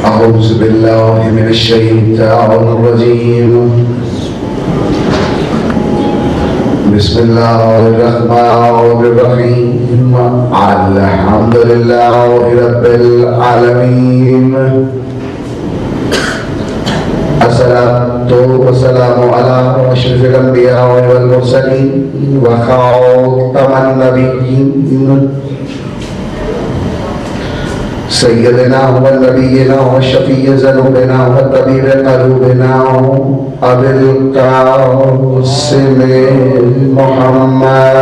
أعوذ بالله من الشيطان الرجيم بسم الله الرحمن الرحيم الحمد لله رب العالمين الصلاة والسلام على أشرف الأنبياء والمرسلين وخاتم النبيين سيدنا ونبينا وشفيع ذنوبنا وطبيب قلوبنا أبي القاسم محمد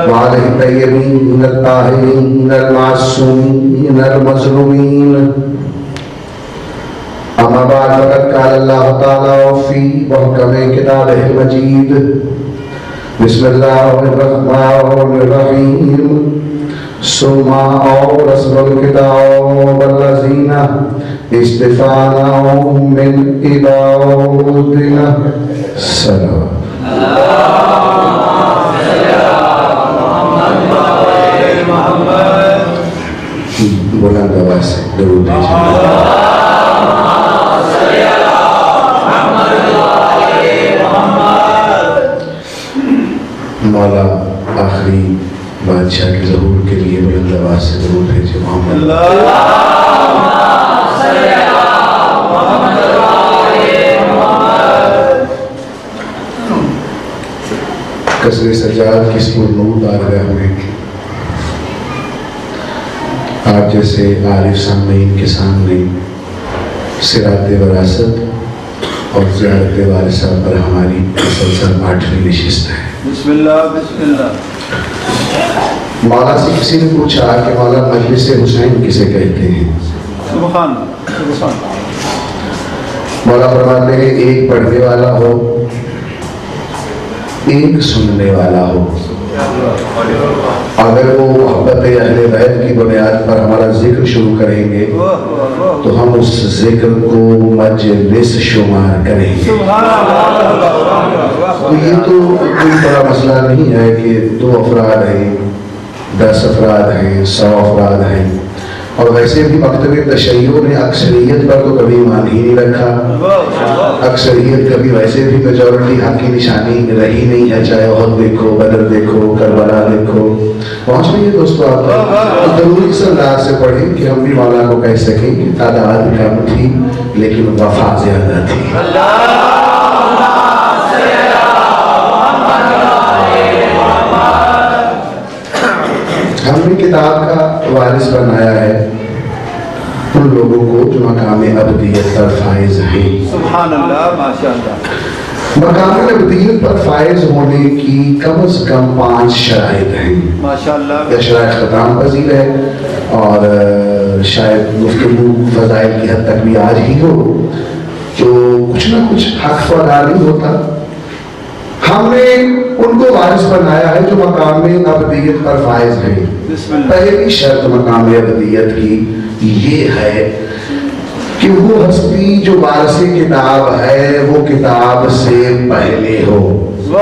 وعلى الطيبين الطاهرين المعصومين المظلومين أما بعد فقد قال الله تعالى في محكم كتابه المجيد بسم الله الرحمن الرحيم ثم أورثنا الكتاب الذين اصطفيناهم من عبادنا سلام بلند آواز سے درود بھیجیے مولا آخری بادشاہ کے ظہور کے لیے بلند آواز سے درود بھیجے محمد قصر سجاد کس پر نور بارگاہ میں آپ جیسے عارف سامعین کے سامنے صراط وراثت اور زیارت وارثہ پر ہماری مسلسل 8ویں نشست ہے بسم اللہ بسم اللہ مولا سے کسی نے پوچھا کہ مولا مجلس حسین کسے کہتے ہیں سبحان سبحان مولا فرماتے ہیں ایک پڑھنے والا ہو ایک سننے والا ہو اگر وہ محبت اہل بیت کی بنیاد پر ہمارا ذکر شروع کریں گے تو ہم اس ذکر کو مجلس شمار کریں گے تو یہ تو کوئی بڑا مسئلہ نہیں ہے کہ 2 افراد ہیں 10 افراد ہیں 100 افراد ہیں اور ویسے بھی مکتب تشیع نے اکثریت پر تو کبھی مان ہی نہیں رکھا اکثریت کبھی ویسے بھی میجورٹی حق کی نشانی رہی نہیں ہے چاہے احد دیکھو بدر دیکھو کربلا دیکھو پہنچ رہی ہے دوستو آپ ضروری سے اللہ سے پڑھیں کہ ہم بھی مولا کو کہہ سکیں کہ تعداد کم تھی لیکن وفا زیادہ تھی ہم نے کتاب کا وارث بنایا ہے ان لوگوں کو جو مقام ابدیت پر فائز ہیں سبحان اللہ ماشاءاللہ مقام ابدیت پر فائز ہونے کی کم از کم 5 شرائط ہیں ماشاءاللہ یہ شرائط خطران پذیر ہے اور شاید گفتگو فضائل کی حد تک بھی آج ہی ہو جو کچھ نہ کچھ حق تو ادا نہیں ہوتا ہم نے ان کو وارث بنایا ہے جو مقام ابدیت پر فائز ہیں پہلی شرط مقام ابدیت کی یہ ہے کہ وہ ہستی جو وارث کتاب ہے وہ کتاب سے پہلے ہو وہ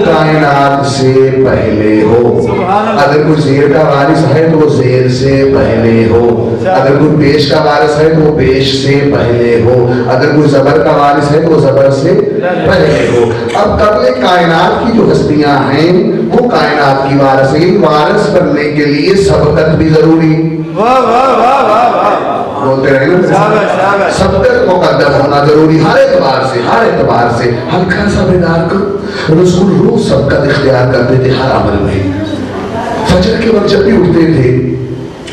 کائنات سے پہلے ہو اگر کوئی زیر کا وارث ہے تو وہ زیر سے پہلے ہو اگر کوئی پیش کا وارث ہے تو وہ پیش سے پہلے ہو اگر کوئی زبر کا وارث ہے تو وہ زبر سے پہلے ہو اب قبل کائنات کی جو ہستیاں ہیں وہ کائنات کی وارث ہیں وارث بننے کے لیے سبقت بھی ضروری بولتے رہے نا سبقت مقدم ہونا ضروری ہر اعتبار سے ہلکا سا بیدار کرو رسول روز سبقت اختیار کرتے تھے ہر عمل میں فجر کے وقت جب بھی اٹھتے تھے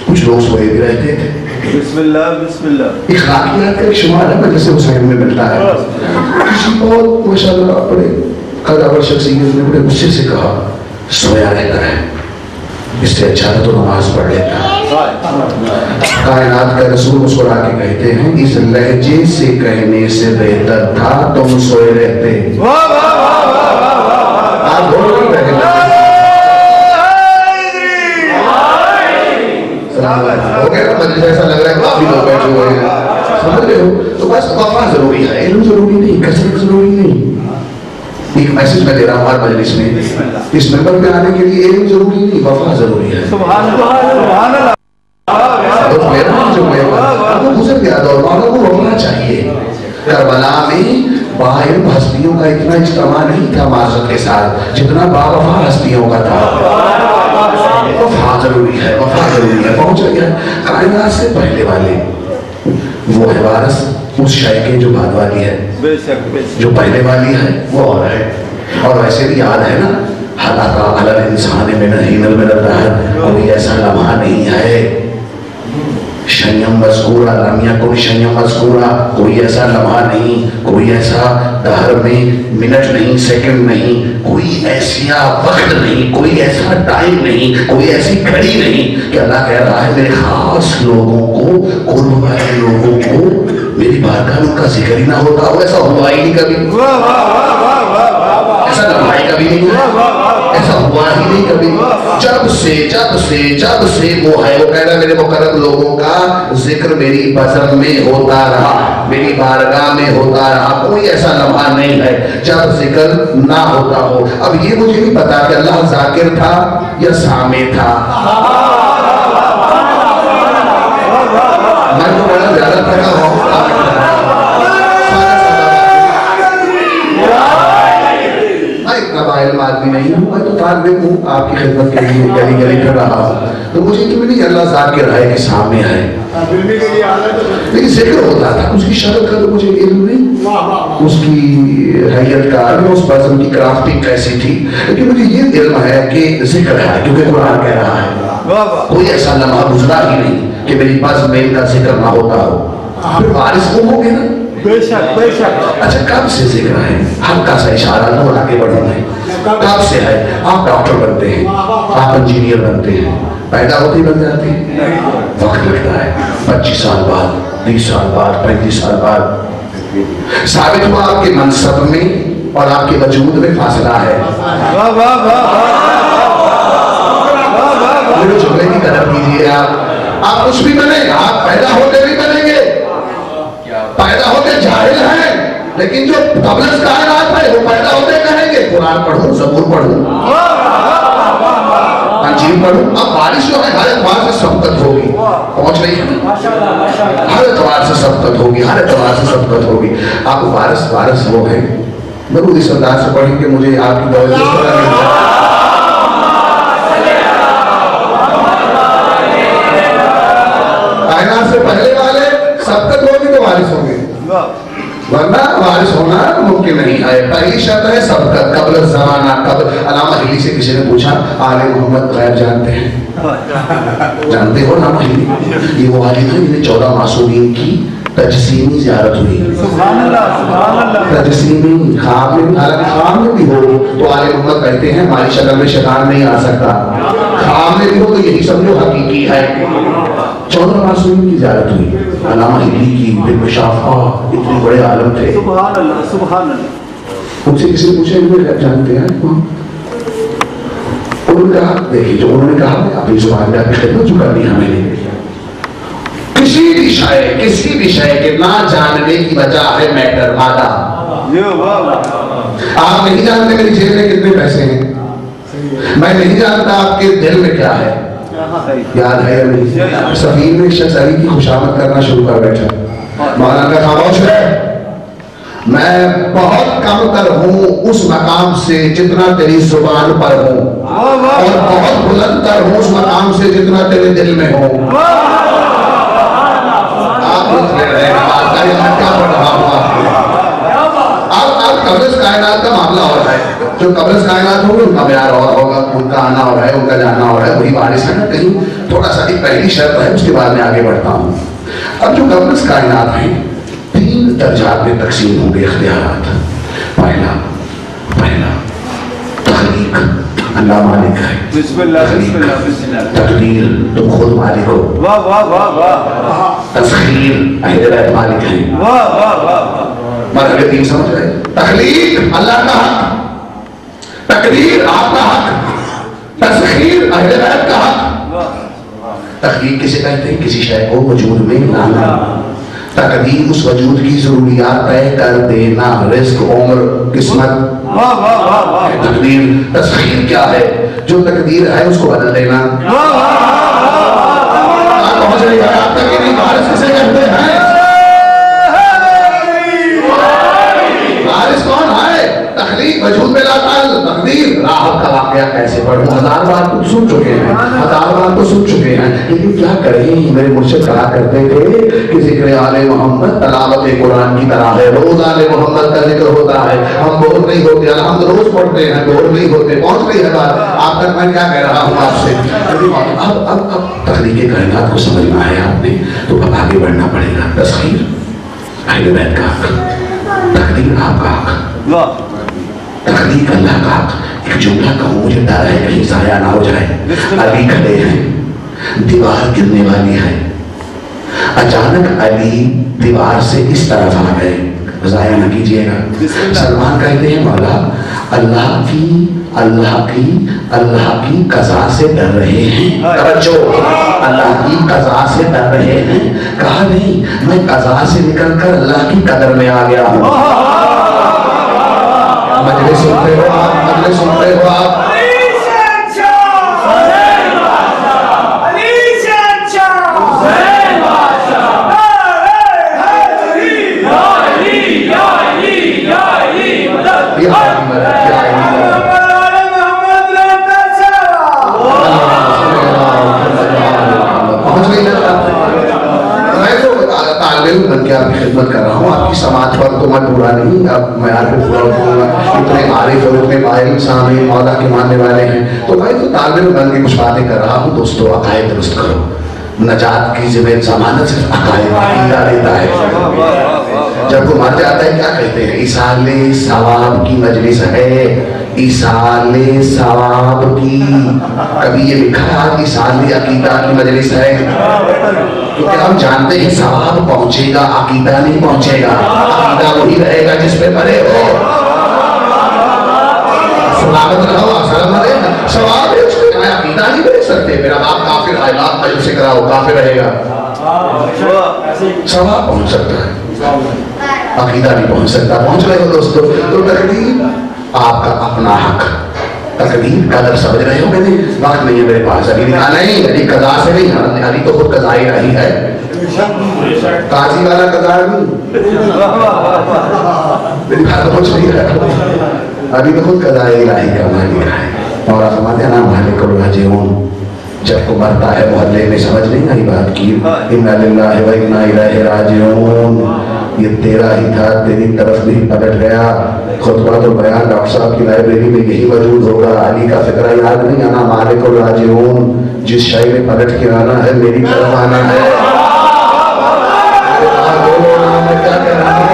کچھ لوگ سوئے بھی رہتے تھے بسم اللہ بسم اللہ اخلاقیات کا ایک شمار ہے مجلس حسین میں ملتا ہے کسی بہت ماشاءاللہ بڑے قدر شخصیت نے بڑے غصے سے کہا سویا رہتا ہے اس سے اچھا تو نماز پڑھ لیتا کائنات کا رسول مسکرا کے کہتے ہیں اس لہجے سے کہنے سے بہتر تھا تم سوئے رہتے آپ بول رہے ہیں मैसेज मैं दे रहा हूँ हर मजलिस में, इस नंबर पे आने के लिए इल्म जरूरी नहीं, वफा जरूरी है। सुभान अल्लाह, सुभान अल्लाह। तो मेरा जो वो गुजर गया दौर, वालों को वफा चाहिए। करबला में बाइल्म हस्तियों का इतना इज्तिमा नहीं था माजरत के साथ जितना बावफा हस्तियों का था। वफा जरूरी है, वफा जरूरी है। पहुंच गया कायनात से पहले वाले वो है वारिस उस शय के जो बाद वाली है, जो पहले वाली है वो और है। और वैसे भी याद है ना, हालात अलग इंसान में नहीं मिल रहा है, कोई ऐसा लम्हा नहीं है शय्यम मज़कूरा लम यकुन शय्यम मज़कूरा, कोई ऐसा लम्हा नहीं, कोई ऐसा दहर में मिनट नहीं, सेकंड नहीं, कोई ऐसा वक्त नहीं, कोई ऐसा टाइम नहीं, कोई ऐसी घड़ी नहीं कि अल्लाह कह रहा है मेरे खास लोगों को, कुर्ब वाले लोगों को मेरी बारगाह में उनका जिक्र ही ना होता हो। ऐसा हुआ ही नहीं कभी, ऐसा लम्हा ही कभी नहीं हुआ, ऐसा हुआ ही नहीं कभी। जब से वो है, वो कह रहा है मेरे मुकर्रम लोगों का जिक्र मेरी बज़म में होता रहा, मेरी बारगाह में होता रहा, कोई ऐसा लम्हा नहीं है जब जिक्र ना होता हो। अब ये मुझे नहीं पता कि अल्लाह जाकिर था या सामे था, मैं तो बड़ा ज्यादा पढ़ा हूँ। आदमी नहीं हूँ, मैं तो तालिब हूँ, आपकी खिदमत के लिए गली गली कर रहा हूँ, तो मुझे क्यों नहीं अल्लाह ज़ाकिर है कि सामने है, लेकिन जिक्र होता था उसकी शक्ल का तो मुझे इल्म नहीं, उसकी हैयत का, उस बज़म की क्राफ्टिंग कैसी थी, लेकिन मुझे ये इल्म है कि जिक्र है, क्योंकि कुरान कह रहा है कोई ऐसा लम्हा गुजरा ही नहीं कि मेरी बज़म में इनका जिक्र ना होता हो। फिर वारिस वो हो गए ना, बेशक बेशक। अच्छा कब से जिक्र है, हल्का सा इशारा दो और आगे बढ़ना है। कब से है, आप डॉक्टर बनते हैं, आप इंजीनियर बनते हैं, पैदा होते ही बन जाते हैं, वक्त लगता है 25 साल बाद, 20 साल बाद, 35 साल बाद साबित हुआ आपके मनसब में और आपके वजूद में फासला है। मेरे जुमले की कदर कीजिए, आप कुछ भी बने, आप पैदा होते भी बनेंगे, पैदा होते जाहिल हैं, लेकिन जो कब्ल कायनात है वो पैदा होते कहेंगे कुरान पढ़ूं, ज़बूर पढ़ूं, अंजील पढ़ूं। अब बारिश जो है हर एतवार से सबकत होगी, पहुंच रही है, हर एतवार से सबकत होगी, हर एतवार से सबकत होगी। आप वारिस वो है, जरूर इस अंदाज से पढ़ें कि मुझे आपकी तवज्जो कायनात से पहले वाले सबकत होगी तो वारिस होंगे, वरना वारिस होना मुमकिन नहीं है। पहली शर्त है सबकत, कब्ल ज़माना। कब्ल अलामा हिली से किसी ने पूछा आले मोहम्मद गैब जानते हैं? जानते हो ना हिली? ये वो आलिम है जिन्हें 14 मासूमीन की तजसीमी ज़ियारत हुई। तजसीमी ख्वाब में, हालांकि ख्वाब में भी हो तो आले मोहम्मद कहते हैं हमारी शक्ल में शैतान नहीं आ सकता, ख्वाब में भी हो तो यही समझो हकीकी है। 14 मासूमीन की ज़ियारत हुई, अलामा हिली की, बिलमुशाफा, इतने बड़े आलम थे। सुभान अल्लाह, सुभान अल्लाह। उनसे किसी ने पूछा इन्हें जानते हैं? उन्होंने कहा देखिए जो उन्होंने कहा अपनी जुबान में आपकी खिदमत जो करनी हमें नहीं, किसी भी शय के ना जानने की वजह है मैटर मादा। आप नहीं जानते मेरी जेब में कितने पैसे हैं, मैं नहीं जानता आपके दिल में क्या है, याद है या नहीं? सफीर में शख्स अली की खुशामद करना शुरू कर बैठा, मौलाना का खामोश है, मैं बहुत कम तर हूँ उस मकाम से जितना तेरी जुबान पर हूँ, और बहुत बुलंद तर हूँ उस मकाम से जितना तेरे दिल में हूँ। अब कब्र कायनात का मामला हो रहा है, जो कब्र कायनात होगी उनका प्यार और होगा, उनका आना हो रहा है, उनका जाना हो रहा है, वही बारिश है ना। कहीं थोड़ा सा एक पहली शर्त है, उसके बाद में आगे बढ़ता हूँ। अब जो कब्र कायनात है 3 दर्जात में तकसीम होंगे इख्तियारात। पहला तखलीक, अल्लाह मालिक है, तकदीर तुम खुद मालिक हो, तस्खीर अहले बैत मालिक है। मतलब 3 समझ रहे? तखलीक अल्लाह का हक, तकदीर आपका हक, तस्खीर अहले बैत का हक। तखलीक किसे कहते हैं? किसी शय को वजूद में लाना। تقدیر اس وجود کی ضروریات طے کر دینا، رزق، عمر، قسمت. تقدیر. تسخیر کیا ہے؟ جو تقدیر ہے اس کو بدل دینا. پہنچ رہی ہے آپ تک کہ نہیں؟ بارش کسے کہتے ہیں؟ بارش کون ہے؟ تخلیق، وجود میں لا تعلق. تقدیر. راحت کا واقعہ کیسے پڑھوں؟ 1000 بار تو سن چکے ہیں، 1000 بار تو سن چکے ہیں، لیکن کیا کریں؟ میرے مرشد کہا کرتے تھے کہ ذکر آل محمد تلاوت قرآن کی طرح ہے. روز آل محمد کا ذکر ہوتا ہے، ہم بور نہیں ہوتے، ہم روز پڑھتے ہیں، بور نہیں ہوتے. پہنچ رہی ہے بات آپ تک؟ میں کیا کہہ رہا ہوں آپ سے؟ اب تخلیق کائنات کو سمجھنا ہے آپ نے تو اب آگے بڑھنا پڑے گا. تسخیر اہل بیت کا حق، تقدیر آپ کا حق، تخلیق اللہ کا حق. ایک جملہ کہوں، مجھے ڈر ہے کہیں ضائع نہ ہو جائے. علی کھڑے ہیں، دیوار گرنے والی ہے. اچانک علی دیوار سے اس طرف آ گئے، ضائع نہ کیجیے گا. سلمان کہتے ہیں مولا اللہ کی قضا سے ڈر رہے ہیں. توجہ، اللہ کی قضا سے ڈر رہے ہیں. کہا نہیں، میں قضا سے نکل کر اللہ کی قدر میں آ گیا ہوں. مجلس سنتے ہو آپ، مجلس سنتے ہو آپ. بن کے آپ کی خدمت کر رہا ہوں. آپ کی سماعت پر تو میں پورا نہیں، اب میں آپ پہ پورا کروں گا. اتنے عارف اور اتنے قائل انسان ہیں، مولا کے ماننے والے ہیں، تو میں تو طالب علم بن کے کچھ باتیں کر رہا ہوں. دوستو عقائد درست کرو. نجات کی ضمانت صرف عقائد عقیدہ دیتا ہے. جب وہ مر جاتا ہے کیا کہتے ہیں؟ ایصال ثواب کی مجلس ہے، ایصال ثواب کی. کبھی یہ لکھا ہے ایصال عقیدہ کی مجلس ہے؟ کیونکہ ہم جانتے ہیں ثواب پہنچے گا، عقیدہ نہیں پہنچے گا. عقیدہ وہی رہے گا جس پہ مرے ہو. سلامت رہو، سلام مرے ثواب ہے اس پہ. میں عقیدہ نہیں بھیج سکتے، میرا باپ کافر ہے، لاکھ مجلس سے کراؤ، کافر رہے گا. ثواب پہنچ سکتا ہے، عقیدہ نہیں پہنچ سکتا. پہنچ رہے ہو دوستو؟ تو تقدیر آپ کا اپنا حق. تقدیر قدر سمجھ رہے ہو کہ نہیں؟ وقت نہیں ہے میرے پاس. علی نے کہا نہیں، علی قضا سے نہیں، علی تو خود قضائی رہی ہے. قاضی والا قضا نہیں، میری بات پہنچ رہی ہے. علی تو خود قضائی رہی کا مالک ہے. اور فرماتے ہیں نا مالک الراجعون. جب کو مرتا ہے محلے میں سمجھ نہیں آئی بات کی، انا للہ و انا الیہ راجعون. یہ تیرا ہی تھا، تیری طرف نہیں پلٹ گیا. خطبہ تو بیان ڈاکٹر صاحب کی لائبریری میں یہی موجود ہوگا. علی کا فکرہ یاد نہیں آنا مالک الراجعون. جس شے میں پلٹ کے آنا ہے میری طرف آنا ہے. میں کیا کہہ رہا ہوں؟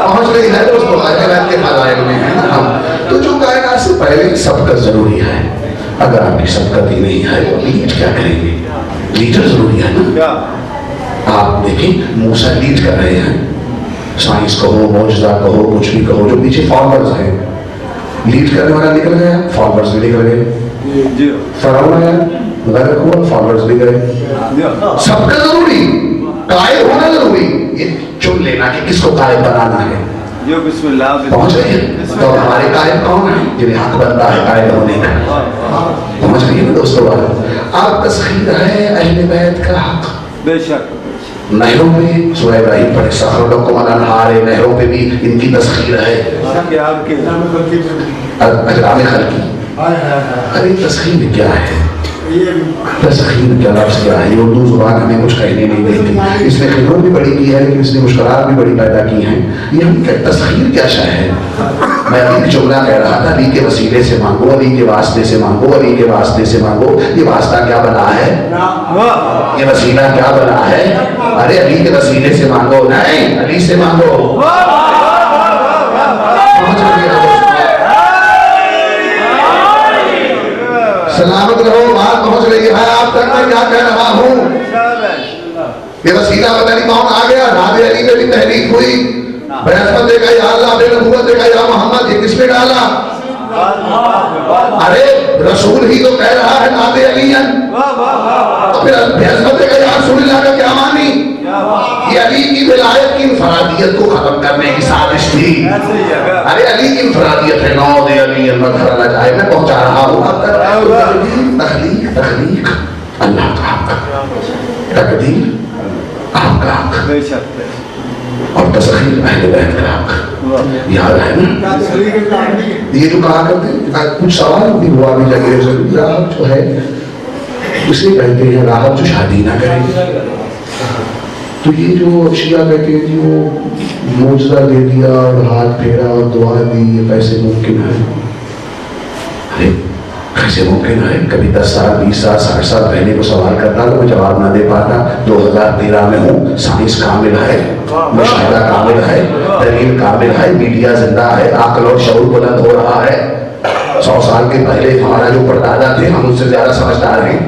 پہنچ رہی ہے دوستو؟ کے فضائل میں ہیں ہم تو. جو کائنات سے پہلے سبقت ضروری ہے. اگر آپ کی سبقت ہی نہیں ہے تو لیڈ کیا کریں گے؟ لیڈر ضروری ہے نا. آپ دیکھیں موسیٰ لیڈ کر رہے ہیں، سائنس کہو، معجزہ کہو، کچھ بھی کہو. جو پیچھے فارورز ہیں، لیڈ کرنے والا نکل گیا، فارورز بھی نکل گئے. فرعون آیا، غرق ہوا، فارورز بھی گئے. سبقت ضروری، قائد ہونا ضروری. یہ چن لینا کہ کس کو قائد بنانا ہے. بسم اللہ. پہنچ رہی ہے؟ تو ہمارے قائد کون ہیں جنہیں حق بنتا ہے قائد ہونے کا؟ پہنچ رہی ہے دوستو بات. آپ تسخیر ہے اہل بیت کا حق. بے شک نہروں میں سورہ ابراہیم پڑھے، سخر لکم الانہار، نہروں پہ بھی ان کی تسخیر ہے. اجرام خلقی. ارے تسخیر کیا ہے؟ تسخیر کیا لفظ کیا ہے؟ یہ اردو زبان ہمیں کچھ کہنے نہیں دیتی. اس نے خدمت بھی بڑی کی ہے لیکن اس نے مشکلات بھی بڑی پیدا کی ہیں. یہ ہم تسخیر کیا شے ہے؟ میں ابھی جملہ کہہ رہا تھا، علی کے وسیلے سے مانگو، علی کے واسطے سے مانگو، علی کے واسطے سے مانگو. یہ واسطہ کیا بنا ہے؟ یہ وسیلہ کیا بنا ہے؟ ارے علی کے وسیلے سے مانگو، نہیں علی سے مانگو. سلامت رہو. بات پہنچ رہی ہے آپ تک. میں کیا کہہ رہا ہوں؟ یہ وسیلہ پتہ نہیں کون آ گیا. ناب علی میں بھی تحریک ہوئی. بیعت دے گا یا اللہ، بے نبوت دے گا یا محمد. یہ کس نے ڈالا؟ अरे रसूल ही तो कह रहा है नाते अलीयन, तो फिर हज़रत का या रसूल अल्लाह का क्या मानी? ये अली की विलायत की इंफरादियत को खत्म करने की साजिश थी। अरे अली की इंफरादियत है, नौ दे अली मदखल जाए, मैं पहुंचा रहा हूं अब तक। तखलीक तखलीक अल्लाह का हक, तकदीर आपका हक, और तस्खीर अहले बैत का हक। याद है ना ये जो कहा करते, कुछ सवाल भी हुआ भी जगह जरूर, राहब जो है उसे कहते हैं राहब जो शादी ना करे। तो ये जो शिया कहते हैं कि वो मोजदा दे दिया और हाथ फेरा और दुआ दी, ये कैसे मुमकिन है? अरे कैसे मुमकिन है? कभी 10 साल 20 साल 60 साल पहले को सवाल करता तो मैं जवाब ना दे पाता। 2013 में हूँ, साइंस कामिल है, मुशाहिदा कामिल है, दलील कामिल है, मीडिया जिंदा है, अक्ल और शऊर बुलंद हो रहा है। 100 साल के पहले हमारा जो परदादा थे हम उनसे ज्यादा समझदार हैं,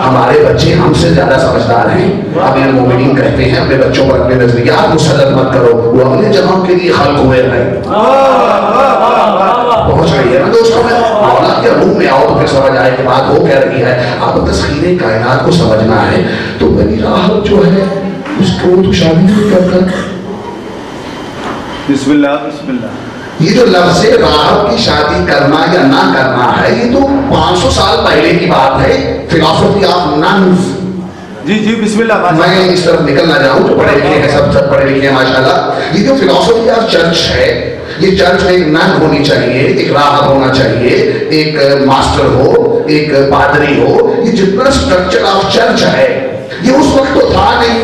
हमारे बच्चे हमसे ज्यादा समझदार हैं। अमीर मोमिनीन कहते हैं अपने बच्चों पर अपने नजरियात मुसल्लत मत करो, वो अगले जमाने के लिए खल्क हुए हैं। पहुंच रही है ना दोस्तों? मौला के रूह में आओ तो फिर समझ आए कि बात हो क्या रही है। अब तस्खीरे कायनात को समझना है तो बनी राहब जो है उसको तो शादी नहीं करता। बिस्मिल्लाह बिस्मिल्लाह। ये जो लफ्ज़ राहब की शादी करना या ना करना है, ये तो 500 साल पहले की बात है। Philosophy of nuns. जी जी बिस्मिल्लाह। मैं इस तरफ निकल ना जाऊं, जो पढ़े लिखे हैं सब पढ़े लिखे हैं माशाल्लाह। ये जो फिलॉसफी ऑफ चर्च है, ये चर्च में एक नन होनी चाहिए, एक राहब होना चाहिए, एक मास्टर हो, एक पादरी हो। ये जितना स्ट्रक्चर ऑफ चर्च है ये उस वक्त तो था नहीं।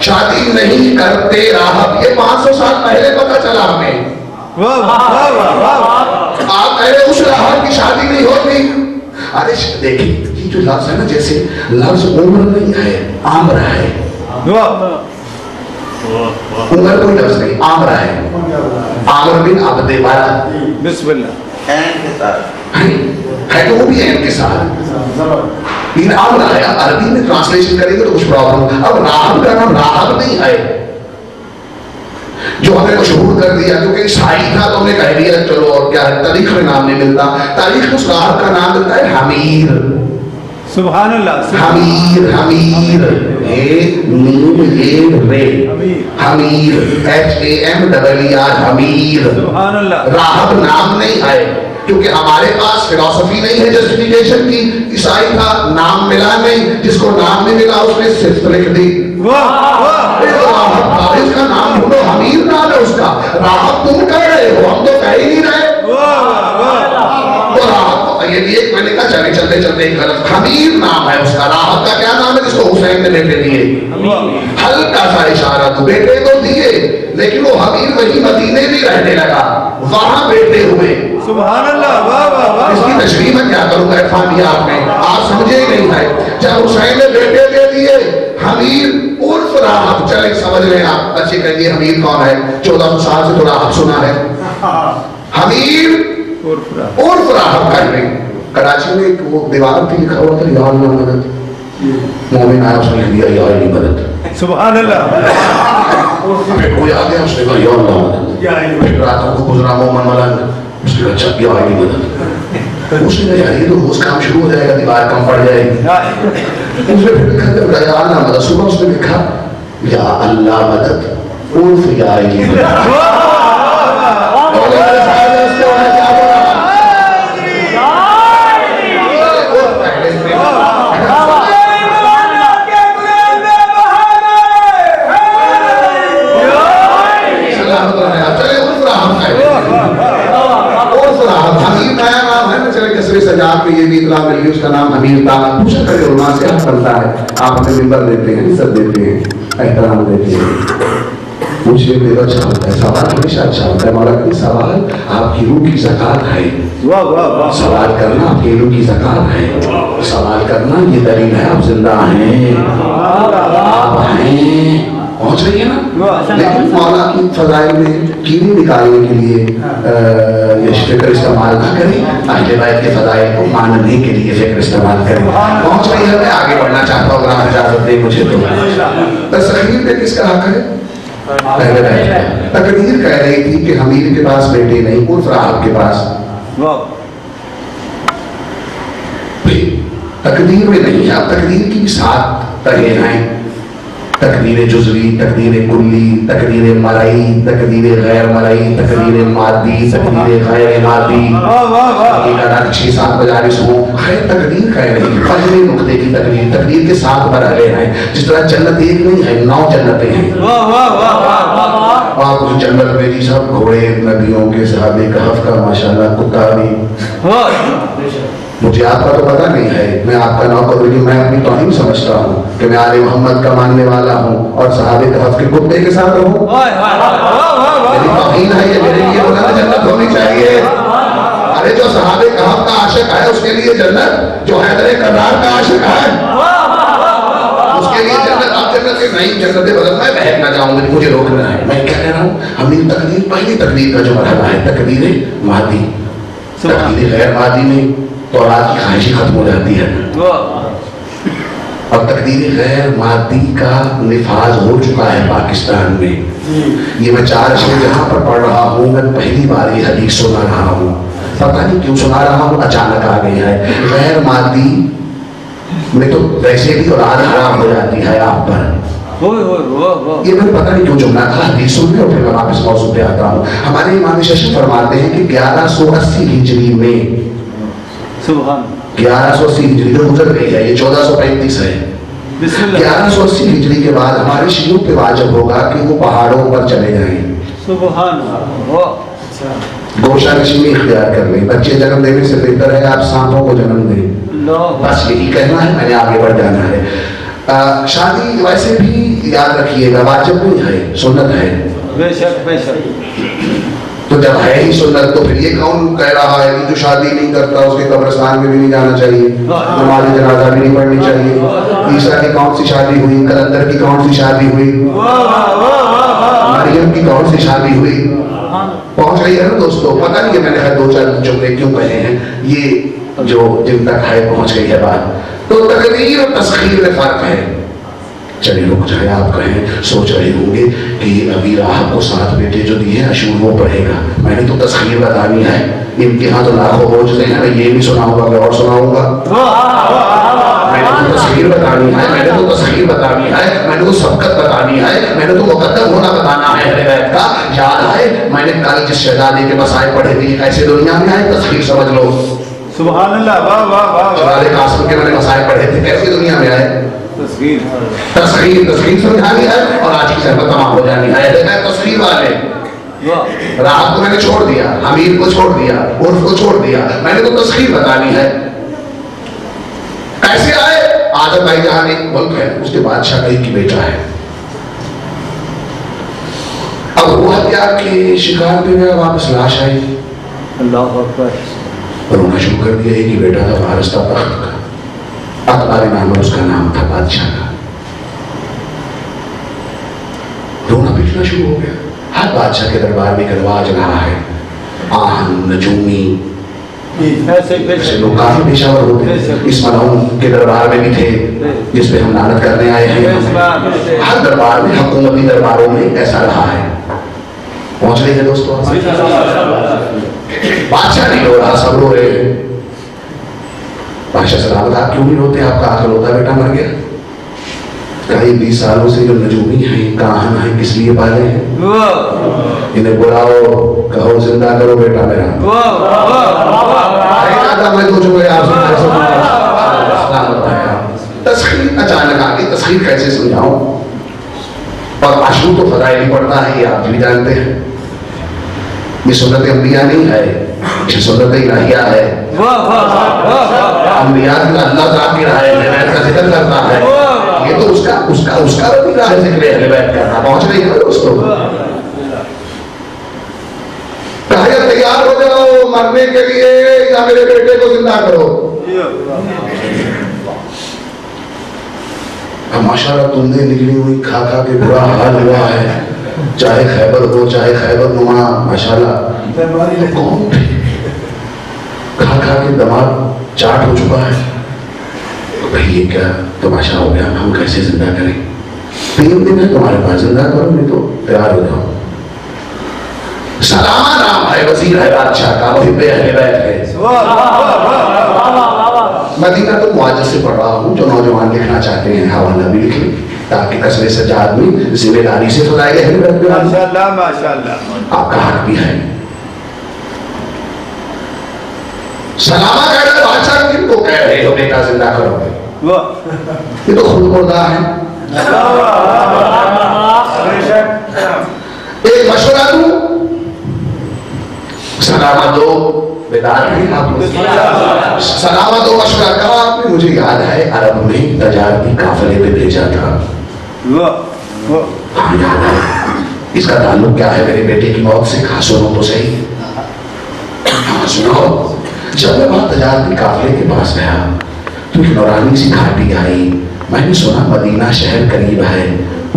शादी नहीं करते राहब, ये 500 साल पहले पता चला हमें। आप कह रहे उस राहब की शादी नहीं होती। अरे देखिए ये जो लफ्ज है ना, जैसे लफ्ज उम्र नहीं है, आम्र है। उम्र कोई लफ्ज नहीं, आम्र है। आम्र बिन अब्दे वाला बिस्मिल्लाह है तो वो भी है इनके साथ। लेकिन आम्र है, अरबी में ट्रांसलेशन करेंगे तो कुछ प्रॉब्लम। अब राहब का नाम राहब नहीं है जो हमें मशहूर कर दिया, क्योंकि ईसाई था तो हमने कह दिया चलो और क्या है। तारीख में नाम नहीं मिलता, तारीख में उस राहब का नाम मिलता है हमीर। सुभान अल्लाह। हमीर हमीर हमीर HAMEER हमीर। सुभान अल्लाह। राहब नाम नहीं है, क्योंकि हमारे पास फिलॉसफी नहीं है जस्टिफिकेशन की। ईसाई था, नाम मिला नहीं, जिसको नाम नहीं मिला उसने सिर्फ लिख दी। इसका नाम ढूंढो, हमीर नाम है उसका। राहब तुम कह रहे हो, हम तो कह ही नहीं रहे। तो राहब ये भी एक मैंने कहा चले चलते चलते एक गलत, हमीर नाम है उसका। राहब का क्या नाम है जिसको हुसैन ने बेटे दिए? हल्का सा इशारा तो बेटे तो दिए, लेकिन वो हमीर वही मदीने भी रहने लगा, वहां बेटे हुए। सुभान अल्लाह। वाह वाह वाह। इसकी तशरीह मैं क्या करूंगा इरफानियात में, आप समझे ही नहीं है। जब हुसैन ने बेटे दे दिए हमीर उर्फ राहब, चले समझ लें आप। बच्चे कहिए हमीर कौन है? 1400 साल से तो राहब सुना है। हमीर उर्फ राहब कर रहे। कराची में एक वो दीवार पे लिखा हुआ था या अल्लाह मदद, मोमिन आया उसने लिख दिया या अली मदद। सुभान अल्लाह। फिर कोई आ गया उसने कहा या अल्लाह मदद। फिर रातों को गुजरा मोमन मलन, उसने कहा अच्छा या अली मदद। उसने कहा यार ये तो रोज काम शुरू हो जाएगा, दीवार कम पड़ जाएगी। उसने फिर लिखा या अल्लाह मदद। सुबह उसने लिखा या अल्लाह मदद उर्फ या अली मदद। सजाद में ये भी इतला मिली उसका नाम हमीर था। पूछा करे उलमा से हक बनता है, आप हमें मिंबर देते हैं, इज्जत देते हैं, एहतराम देते हैं, मुझे मेरा अच्छा होता है। सवाल हमेशा अच्छा होता है। मौला की सवाल आपकी रूह की ज़कात है। सवाल करना आपकी रूह की ज़कात है। सवाल करना ये दलील है आप जिंदा हैं, आप हैं। पहुंच रही है ना? लेकिन मौला की फजाइल में कीड़े निकालने के लिए ये फिक्र इस्तेमाल ना करें, अहले बैत के फजाइल को मानने के लिए फिक्र इस्तेमाल करें। पहुंच रही है? मैं आगे बढ़ना चाहता हूँ, अगर आप इजाजत दें मुझे तो। तस्खीर पे किसका हक है? पहले बैठ। तकदीर कह रही थी कि हमीर के पास बेटे नहीं, उर्फ राहब के पास। तकदीर में नहीं है, अब तकदीर की 7 तरह हैं, तकदीर जुज़वी, तकदीर कुल्ली, तकदीर मरई, तकदीर गैर मरई, तकदीर मादी, तकदीर गैर मादी, 6-7 मजालिस हो। खैर तकदीर कह रही है, पहले नुक्ते की तकदीर, तकदीर के 7 मरहले हैं। जिस तरह जन्नत एक नहीं है, 9 जन्नतें हैं। आप उस जन्नत में जी सब घोड़े नबियों के, सहाबे कहफ का माशाल्लाह कुत्ता भी। मुझे आपका तो पता नहीं है, मैं आपका नौकर, लेकिन मैं अपनी तौहीन समझता हूँ कि मैं आले मोहम्मद का मानने वाला हूँ और सहाबे कहफ के कुत्ते के साथ रहूँ। मेरी तौहीन है, ये मेरे लिए बुलंद जन्नत होनी चाहिए। अरे जो सहाबे कहफ का आशिक है उसके लिए जन्नत, जो हैदर करार का आशिक है उसके लिए जन्नत। आप जन्नत के नहीं, जन्नत बदल मैं बहक ना जाऊँ, मुझे रोकना है। मैं क्या कह रहा हूँ, हमीर तकदीर, पहली तकदीर का जो मरहला है तकदीर मादी। तकदीर गैर मादी में तो औलाद की ख्वाहिश खत्म हो जाती है, और तकदीर गैर मादी का निफाज हो चुका है पाकिस्तान में। ये मैं 4 शो जहाँ पर पढ़ रहा हूँ, मैं पहली बार ये हदीस सुना रहा हूँ, पता नहीं क्यों सुना रहा हूँ, अचानक आ गई है। गैर मादी में तो वैसे भी औलाद हराम हो जाती है आप पर। ये मैं पता नहीं क्यों जुमला था, हदीस सुन और फिर मैं वापस मौजूद पे आता हूँ। हमारे इमाम शशि फरमाते हैं कि 1180 हिजरी में, 1180 हिजरी जो गुजर गई है, ये 1435 है। 1180 हिजरी के बाद हमारे शियों पे वाजिब होगा कि वो पहाड़ों पर चले जाएं, गोशा नशीनी इख्तियार कर लें। बच्चे जन्म देने से बेहतर है आप सांपों को जन्म दें। बस यही कहना है, मैंने आगे बढ़ जाना है। शादी वैसे भी याद रखिएगा वाजिब नहीं है, सुन्नत है। बेशक बेशक। तो जब है ही सुन्नत तो फिर ये कौन कह रहा है कि जो शादी नहीं करता उसके कब्रिस्तान में भी नहीं जाना चाहिए, नमाज़ जनाजा भी नहीं पढ़नी चाहिए। ईसा की कौन सी शादी हुई, कलंदर की कौन सी शादी हुई, मरियम की कौन सी शादी हुई? पहुंच गई है ना दोस्तों। पता नहीं है मैंने कहा 2-4 जुमले क्यों कहे हैं, ये जो जिन तक है पहुंच गई है बात। तो तकदीर और तस्खीर में फर्क है। चलिए रुक जाए, आप कहें सोच रहे होंगे कि अभी राहब को 7 बेटे जो दिए अशूर वो पढ़ेगा, मैंने तो तस्खीर बतानी है। इनके यहाँ तो लाखों बोझते हैं, मैं ये नहीं सुनाऊंगा मैं और सुनाऊंगा। मैंने तो तस्खीर बतानी है, मैंने तो तस्खीर बतानी है, मैंने तो सबकत बतानी है, मैंने तो मुकद्दम होना बताना है रिवायत का। याद है मैंने कल जिस शहजादे के मसाइल पढ़े थे, कैसे दुनिया में आए, तस्खीर समझ लो। सुभान अल्लाह, वाह वाह वाह। कासिम के मैंने मसाइल पढ़े थे, कैसे दुनिया में आए। तस्खीर समझानी है और आज की जहमत तमाम हो जानी है। तस्खीर वाले राहत को मैंने छोड़ दिया, हमीर को छोड़ दिया, उर्फ को छोड़ दिया, मैंने तो तस्खीर बतानी है। कैसे आए? आदम भाई जहां एक मुल्क है, उसके बादशाह का एक ही बेटा है। अब वो हत्या के शिकार पे गया, वापस लाश आई, अल्लाह अकबर, रोना शुरू कर दिया। एक ही बेटा था, वारिस था तख्त का, अकबर नाम उसका नाम था बादशाह का। रोना पीटना शुरू हो गया। हर बादशाह के दरबार में एक रिवाज रहा है, आहन नजूमी, ऐसे लोग काफी पेशावर होते हैं। इस मलहूम के दरबार में भी थे जिसपे हम लानत करने आए हैं। हर दरबार में, हुकूमती दरबारों में ऐसा रहा है। पहुंच रही है दोस्तों, बादशाह नहीं रो रहा, सब रो रहे हैं। बादशाह सलामत, आप क्यों नहीं रोते, आपका आखिर होता बेटा मर गया। करीब 20 सालों से जो नजूमी हैं, काहन हैं, किस लिए पाले हैं, इन्हें बुलाओ, कहो जिंदा करो बेटा मेरा। तस्खीर अचानक आ गई, तस्खीर कैसे समझाऊं। और अशू तो फदाइल ही पड़ता है, ये आप भी जानते हैं। ये सुन्नत अंबिया नहीं है, ये सुन्नत इलाहिया है। अंबिया अल्लाह ताला की राह में का जिक्र करता है, ये तो उसका वतीरा है जिक्र अहले बैत करना। पहुंच रही है दोस्तों। कहा तैयार हो जाओ मरने के लिए, या मेरे बेटे को जिंदा करो। माशाल्लाह तुमने निकली हुई खा खा के बुरा हाल हुआ है, चाहे खैबर हो चाहे खैबर नुमा, माशाल्लाह कौन खा खा के दिमाग चाट हो चुका है। तो भाई ये क्या तमाशा हो गया, हम कैसे जिंदा करें। 3 दिन है तुम्हारे पास, जिंदा करो नहीं तो तैयार हो जाओ। सलामा नाम है, वजीर है बादशाह का, वही पे अहले बैत है। मदीना तो मुआजिज से पढ़ रहा हूँ, जो नौजवान लिखना चाहते हैं हवाला भी लिख लें, ताकि कसरे सज्जाद में जिम्मेदारी से सजाए गए हैं। माशाअल्लाह माशाअल्लाह। आपका हक भी है। सलामा कह रहे बादशाह किनको कह रहे हो बेटा जिंदा करोगे? ये तो खुद मुर्दा है। एक मशवरा दूं, सलामा दो बेदार नहीं आप, सलामा दो मशवरा कहा आपने। मुझे याद है अरब में तजारती काफिले पे भेजा था। हाँ याद है। इसका ताल्लुक क्या है मेरे बेटे की मौत से? कहा सुनो तो सही। हाँ सुनो। जब मैं वहां तजारती काफिले के पास गया तो एक नौरानी सी घाटी आई। मैंने सुना मदीना शहर करीब है,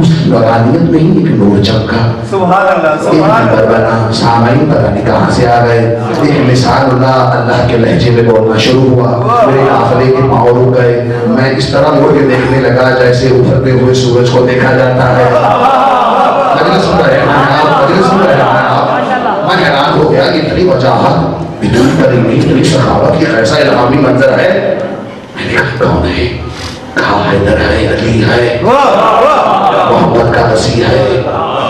उस नौरानियत में ही एक नूर चमका। सुभान अल्लाह सुभान अल्लाह। बना सामाइन पता नहीं कहां से आ गए। एक लिसान अल्लाह के लहजे में बोलना शुरू हुआ। मेरे काफिले के पांव रुक गए। मैं इस तरह मुड़ के देखने लगा जैसे उभरते हुए सूरज को देखा जाता है। मैं हैरान हो गया, इतनी वजाहत, इतनी करीमी, इतनी सखावत, ये ऐसा इल्हामी मंजर है। मैंने कहा कौन है? कहा हैदर है, अली है, मोहम्मद का वसी है,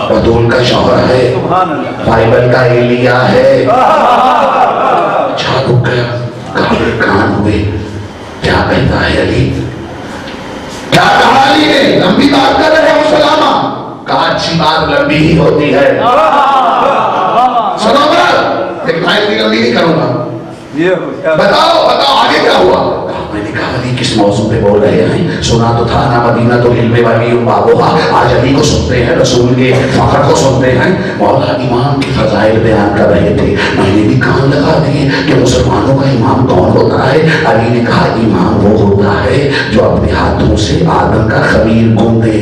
बतूल का शौहर है, बाइबल का एलिया है। रुक गया, कान हुए। क्या कहता है अली? क्या कहा अली ने? लंबी बात कर रहे हो सलामा? कहा अच्छी बात लंबी ही होती है। सुनो लेकिन मैं इतनी लंबी नहीं करूंगा। बताओ बताओ आगे क्या हुआ? मैंने कहा अली किस मौजू पे बोल रहे हैं? सुना तो था ना मदीना तो हिलने वाली बाबोहा। आज अली को सुनते हैं, रसूल के फखर को सुनते हैं। मौला इमाम की फजाइल बयान कर रहे थे। मैंने भी कान लगा दिए कि मुसलमानों का इमाम कौन होता है? अली ने कहा इमाम वो होता है जो अपने हाथों से आदम का खमीर गूंदे।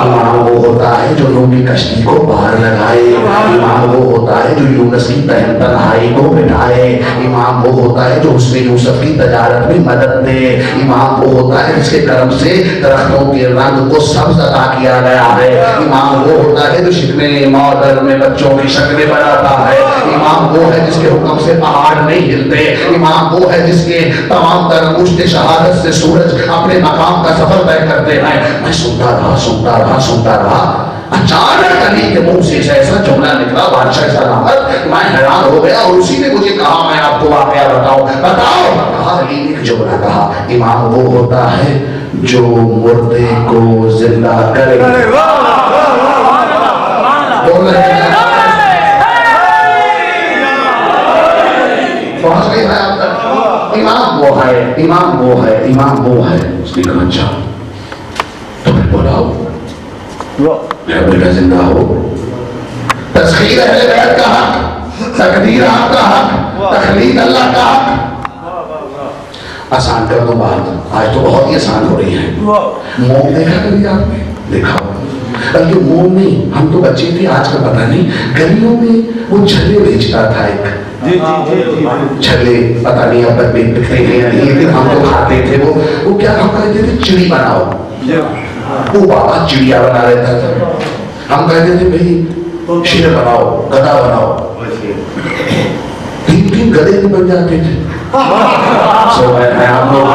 इमाम वो होता है जो नूह की कश्ती को पार लगाए। इमाम वो होता है जो यूनुस की तन्हाई को मिटाए। इमाम वो होता है जो उसने यूसुफ की तजारत में मदद दे। इमाम वो होता है जिसके कर्म से दरख्तों के रंग को सब्ज अता किया गया है। इमाम वो होता है जो शिकने मौदर में बच्चों की शक्लें बनाता है। इमाम वो है जिसके हुक्म से पहाड़ नहीं हिलते। इमाम वो है जिसके तमाम तर मुश्त शहादत से सूरज अपने मकाम का सफर तय करते हैं। मैं सुनता रहा सुनता रहा सुनता रहा। अचानक अली के मुंह से ऐसा जुमला निकला बादशाह सलामत, मैं हैरान हो गया। और उसी ने मुझे कहा मैं आपको वाकया बताऊं। बताओ। कहा अली ने एक जुमला कहा, इमाम वो होता है जो मुर्दे को जिंदा करे। बोल रहे हैं पहुंच गई है आप तक। इमाम वो है, इमाम वो है, इमाम वो है। उसने कहा अच्छा तो फिर बोलाओ मेरा बेटा जिंदा हो। तस्खीर अहले बैत का हक, तकदीर आपका हक, तखलीक अल्लाह का हक। आसान कर दो बात, आज तो बहुत ही आसान हो रही है। मोम देखा कभी आपने? देखा बल्कि मोम नहीं, हम तो बच्चे थे, आज का पता नहीं। गलियों में वो छल्ले बेचता था एक छल्ले, पता नहीं अब तक बिकते हैं या नहीं, लेकिन हम तो खाते थे। वो क्या हम कहते थे? चिड़ी बनाओ। वो बाबा चिड़िया बना रहता था। हम कहते थे भाई शेर बनाओ, गधा बनाओ। 3-3 गधे भी बन जाते थे। सो मैं आप लोग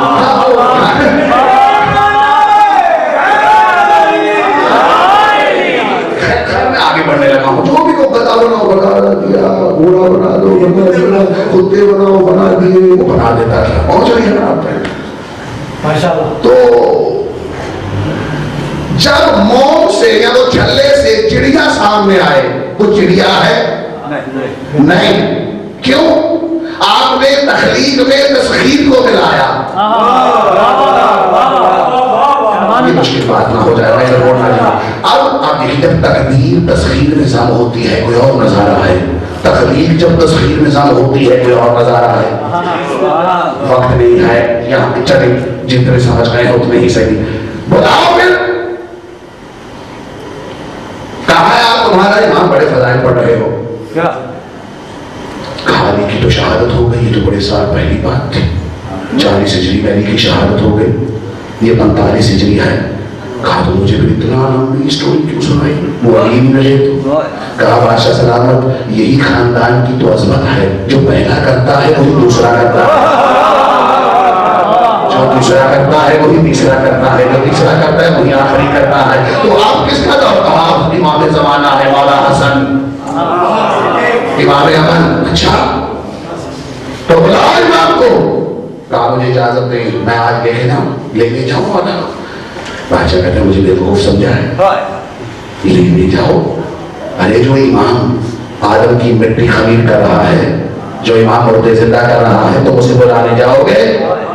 आगे बढ़ने लगा हूँ। जो भी को गधा बनाओ बना दिया, घोड़ा बना दो बना दिया, कुत्ते बनाओ बना दिए, वो बना देता था। पहुंच रही है माशाल्लाह। तो जब मोम से या वो छल्ले से चिड़िया सामने आए, वो चिड़िया है नहीं। क्यों? आपने तखलीक में तस्खीर को मिलाया। ये मुश्किल बात ना हो जाए, मैं तो बोलना चाहूं। अब आप देखिए, जब तकदीर तस्खीर निजाम होती है कोई और नजारा है। तखलीक जब तस्खीर निजाम होती है कोई और नजारा है। वक्त नहीं है यहाँ, चले जितने समझ गए उतने ही सही। बताओ फिर कहा है आप तुम्हारा इमाम बड़े फजाइल पढ़ रहे हो? क्या कहानी की तो शहादत हो गई, ये तो बड़े साल पहली बात थी। 40 हिजरी में अली की शहादत हो गई, ये 45 हिजरी है। کہا تو مجھے بھی اتنا لمبی اسٹوری کیوں سنائی؟ وہ علیم رہے تو کہا بادشاہ سلامت یہی خاندان کی تو عظمت ہے، جو پہلا کرتا ہے وہی دوسرا کرتا ہے، جو دوسرا کرتا ہے وہی تیسرا کرتا ہے، جو تیسرا کرتا ہے وہی آخری کرتا ہے۔ تو آپ کس کا دور؟ کہا امام زمانہ ہے مولا حسن امام امن۔ اچھا تو بلاؤ امام کو، کہا مجھے اجازت دیں میں آج دیکھنا لے کے جاؤں والا۔ بادشاہ کہتے ہیں مجھے بیوقوف سمجھا ہے، لے کے جاؤ۔ ارے جو امام آدم کی مٹی خمیر کر رہا ہے، جو امام مردے زندہ کر رہا ہے، تم اسے بلانے جاؤ گے؟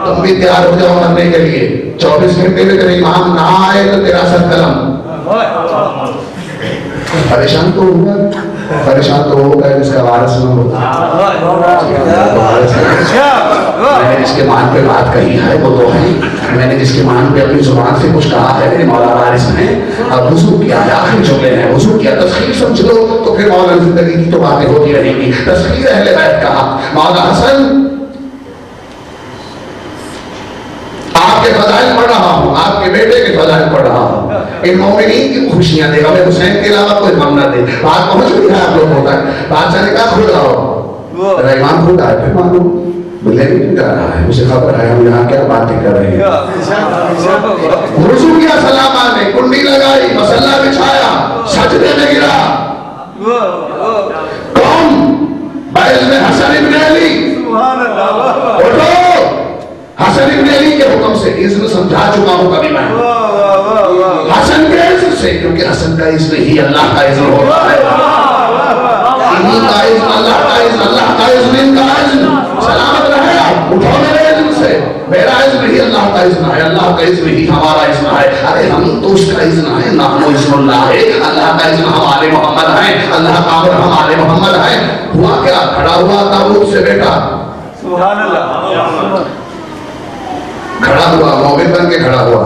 تم بھی تیار ہو جاؤ مرنے کے لیے، 24 گھنٹے میں تیرے امام نہ آئے تو تیرا سر قلم۔ پریشان تو ہوا، پریشان تو ہوگا جس کا وارث نہ ہوتا۔ میں نے جس کے مان پہ بات کہی ہے وہ تو ہے، میں نے جس کے مان پہ اپنی زبان سے کچھ کہا ہے میرے مولا وارث ہیں۔ اب وضو کیا ہے، آخری جملے ہیں، وضو کیا تسخیر سمجھ لو تو پھر مولا زندگی کی تو باتیں ہوتی رہیں گی۔ تسخیر اہل بیت کا مولا حسن آپ کے فضائل پڑھ رہا ہوں، آپ کے بیٹے کے فضائل پڑھ رہا ہوں، ان مومنین کی خوشیاں دے گا، میں حسین کے علاوہ کوئی غم نہ دے۔ بات پہنچ گئی ہے آپ لوگوں تک۔ بادشاہ نے کہا خود آؤ، ذرا امام خود آئے، پھر معلوم بلے نہیں جا رہا ہے، مجھے خبر ہے ہم یہاں کیا باتیں کر رہے ہیں۔ وضو کیا، سلام آنے، کنڈی لگائی، مسلح بچھایا، سجدے میں گرا۔ کون؟ باعث میں حسن ابن علی، اٹھو۔ حسن ابن علی کے حکم سے اذن سمجھا چکا ہوں کبھی میں، حسن کے اذن سے، کیونکہ حسن کا اذن ہی اللہ کا اذن ہوتا ہے۔ انہی کا اذن، اللہ کا اذن، اللہ کا اذن، ان کا اذن، سلامت رہے آپ، اٹھو میرے اذن سے۔ میرا اذن ہی اللہ کا اذن ہے، اللہ کا اذن ہی ہمارا اذن ہے۔ ارے ہم تو اس کا اذن ہے، نحن اذن اللہ ہے، اللہ کا اذن ہم آل محمد ہیں، اللہ کا امر ہم آل محمد ہیں۔ ہوا کیا؟ کھڑا ہوا تابوت سے بیٹا، سبحان اللہ، کھڑا ہوا، مومن بن کے کھڑا ہوا۔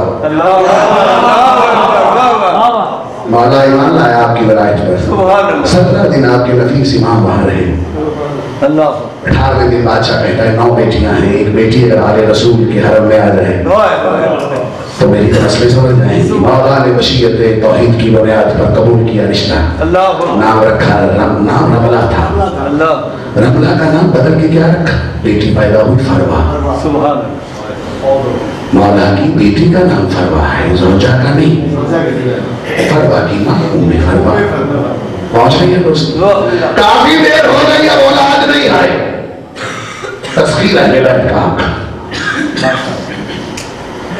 مولا ایمان لایا آپ کی ولایت پر، 17 دن آپ کے نفیس امام وہاں رہے۔ 18ویں دن بادشاہ کہتا ہے 9 بیٹیاں ہیں، ایک بیٹی اگر آل رسول کے حرم میں آ جائے تو میری مسئلے سمجھ جائیں گی۔ مولا نے مشیت توحید کی بنیاد پر قبول کیا رشتہ، نام رکھا، نام رملہ تھا۔ رملہ کا نام بدل کے کیا رکھا؟ بیٹی پیدا ہوئی فروا۔ مولا کی بیٹی کا نام فروا ہے، زوجہ کا نہیں۔ فروا کی ماں ام فروا۔ پہنچ رہی ہے دوست؟ کافی دیر ہو گئی، اب اولاد نہیں ہے۔ تسخیر اہل بیت کا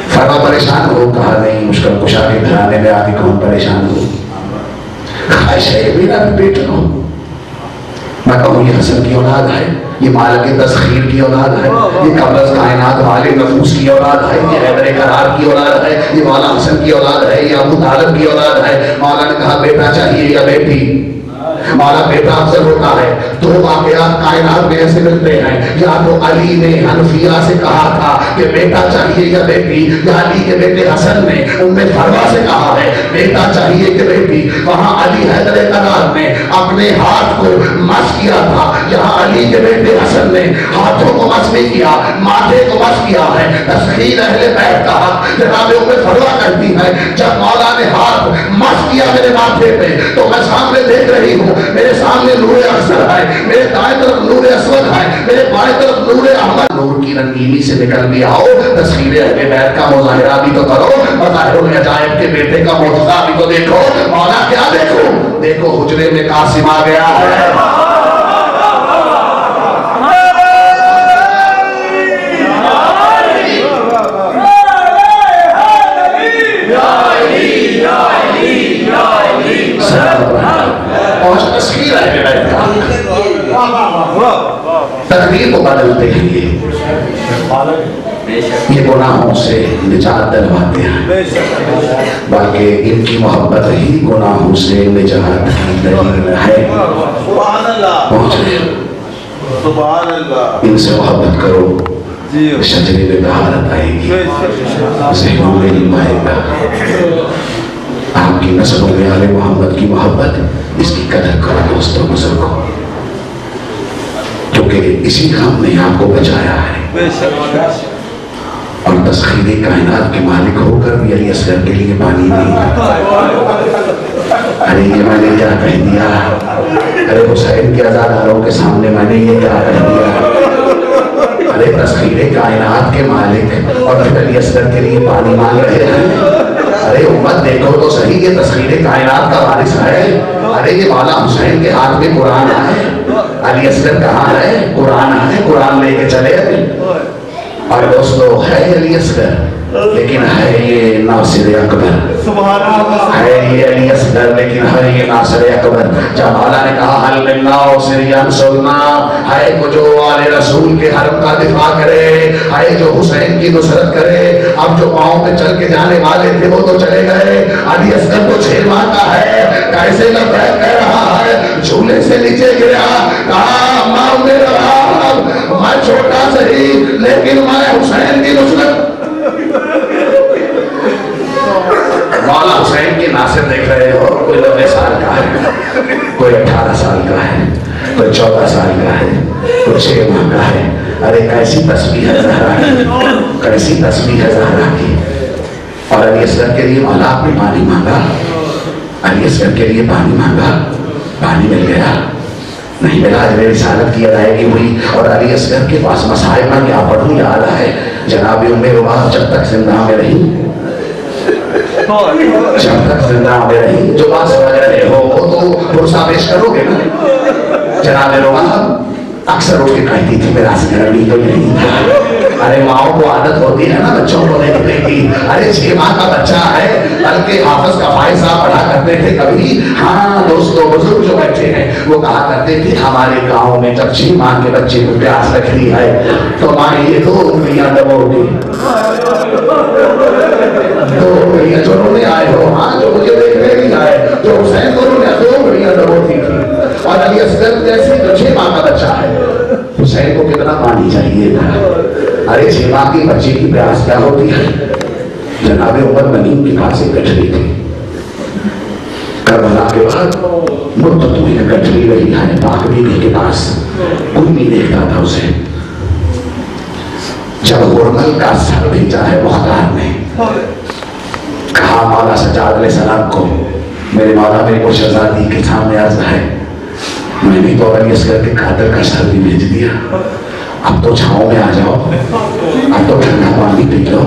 فروا پریشان ہو، کہا نہیں، مشکل کشا کے گھرانے میں آگے کون پریشان ہو؟ خواہش ہے میرا بھی بیٹا ہو، میں کہوں یہ حسن کی اولاد ہے، یہ مالک تسخیر کی اولاد ہے، یہ قبض کائنات والے نفوس کی اولاد ہے، یہ حیدر قرار کی اولاد ہے، یہ مولا حسن کی اولاد ہے، یہ ابو طالب کی اولاد ہے۔ مولا نے کہا بیٹا چاہیے یا بیٹی؟ مولا بیٹا افضل ہوتا ہے۔ 2 واقعات کائنات میں ایسے ملتے ہیں، یا تو علی نے حنفیہ سے کہا تھا کہ بیٹا چاہیے یا بیٹی، یا علی کے بیٹے حسن نے ام فروا سے کہا ہے بیٹا چاہیے کہ بیٹی۔ وہاں علی حیدر قرار نے اپنے ہاتھ کو مس کیا تھا، یہاں علی کے بیٹے حسن نے ہاتھوں کو مس نہیں کیا، ماتھے کو مس کیا ہے۔ تسخیر اہل بیت کا حق جناب ام فروا کرتی ہے، جب مولا نے ہاتھ مس کیا میرے ماتھے پہ تو میں سامنے دیکھ رہی ہوں، میرے سامنے نور اکثر ہے، میرے دائیں طرف نور اسود ہے، میرے بائیں طرف نور احمد۔ نور کی رنگینی سے نکل بھی آؤ، تسخیر اہل بیت کا مظاہرہ بھی تو کرو، مظاہر العجائب کے بیٹے کا معجزہ بھی تو دیکھو۔ مولا کیا دیکھو؟ دیکھو حجرے میں قاسم آ گیا ہے۔ تقدیر کو بدلتے ہیں یہ گناہوں سے نجات دلواتے ہیں، بلکہ ان کی محبت ہی گناہوں سے نجات کی دلیل ہے۔ پہنچ رہے ان سے محبت کرو، شجرے میں بہارت آئے گی، ذہنوں میں علم آئے گا۔ آپ کی نسلوں میں آل محمد کی محبت، اس کی قدر کرو دوستوں بزرگوں، کیونکہ اسی غم نے آپ کو بچایا ہے۔ اور تسخیر کائنات کے مالک ہو کر بھی علی اصغر کے لیے پانی نہیں تھا۔ ارے یہ میں نے کیا کہہ دیا، ارے حسین کے عزاداروں کے سامنے میں نے یہ کیا کہہ دیا، ارے تسخیر کائنات کے مالک اور پھر علی اصغر کے لیے پانی مانگ رہے ہیں۔ ارے امت دیکھو تو صحیح، یہ تسخیر کائنات کا وارث ہے، ارے یہ مولا حسین کے ہاتھ میں قرآن ہے، علی اصغر کہاں ہے؟ قرآن ہے، قرآن لے کے چلے۔ اور دوستو ہے علی اصغر لیکن ہے یہ ناصر اکبر، ہے یہ علی اصغر لیکن ہے یہ ناصر اکبر۔ جب مولا نے کہا حل من ناصر ینصرنا، ہے وہ جو آل رسول کے حرم کا دفاع کرے، ہے جو حسین کی نصرت کرے۔ اب جو پاؤں پہ چل کے جانے والے تھے وہ تو چلے گئے، علی اصغر کو 6 ماہ کا ہے، کیسے لبیک کہہ رہا ہے، جھولے سے نیچے گرا، کہا ماں میرا میں چھوٹا صحیح لیکن میں حسین کی نصرت۔ مولا حسین کی ناصر دیکھ رہے ہو، کوئی 90 سال کا ہے، کوئی 18 سال کا ہے، کوئی 14 سال کا ہے، کوئی 6 ماہ کا ہے۔ ارے کیسی تسبیح ہے زہرا کی، کیسی تسبیح ہے زہرا کی۔ اور علی اصغر کے لیے مولا آپ نے پانی مانگا، علی اصغر کے لیے پانی مانگا، پانی مل گیا؟ نہیں ملا، اجر رسالت کی ادائیگی ہوئی۔ اور علی اصغر کے پاس مسائل میں کیا پڑھوں یاد ہے، جناب ام روباہ جب تک زندہ میں رہی، جب تک زندہ میں رہی، جو بات سمجھ رہے ہو وہ تو پرسہ پیش کرو گے نا۔ جناب روباہ اکثر اٹھ کے کہتی تھی میرا اصغر ابھی تو نہیں تھا۔ ارے ماؤں کو عادت ہوتی ہے نا بچوں کو دیکھنے کی، ارے 6 ماہ کا بچہ ہے، بلکہ حافظ کفائے صاحب پڑھا کرتے تھے کبھی، ہاں دوستو بزرگ جو بیٹھے ہیں وہ کہا کرتے تھے ہمارے گاؤں میں جب 6 ماہ کے بچے کو پیاس لگتی ہے تو ماں یہ 2 انگلیاں دبو گی، 2 انگلیاں جو رونے آئے ہو، ہاں جو مجھے دیکھنے نہیں آئے، جو حسین کو رونے 2 انگلیاں دبوتی تھی۔ اور علی اصغر جیسے جو 6 ماہ کا بچہ ہے، حسین کو کتنا پانی چاہیے تھا۔ ارے 6 ماہ کی بچے کی پیاس کیا ہوتی ہے؟ جناب عمر منیم کے پاس ایک گٹھری تھی، کربلا کے بعد مدت میں گٹھری رہی ہے پاک بی بی کے پاس، کوئی نہیں دیکھتا تھا اسے۔ جب غرمل کا سر بھیجا ہے مختار نے، کہا مولا سجاد علیہ السلام کو میرے مولا میری کو شہزادی کے سامنے عرض ہے، میں نے تو علی اصغر کے قاتل کا سر بھی بھیج دیا، اب تو چھاؤں میں آ جاؤ، اب تو ٹھنڈا پانی پی لو۔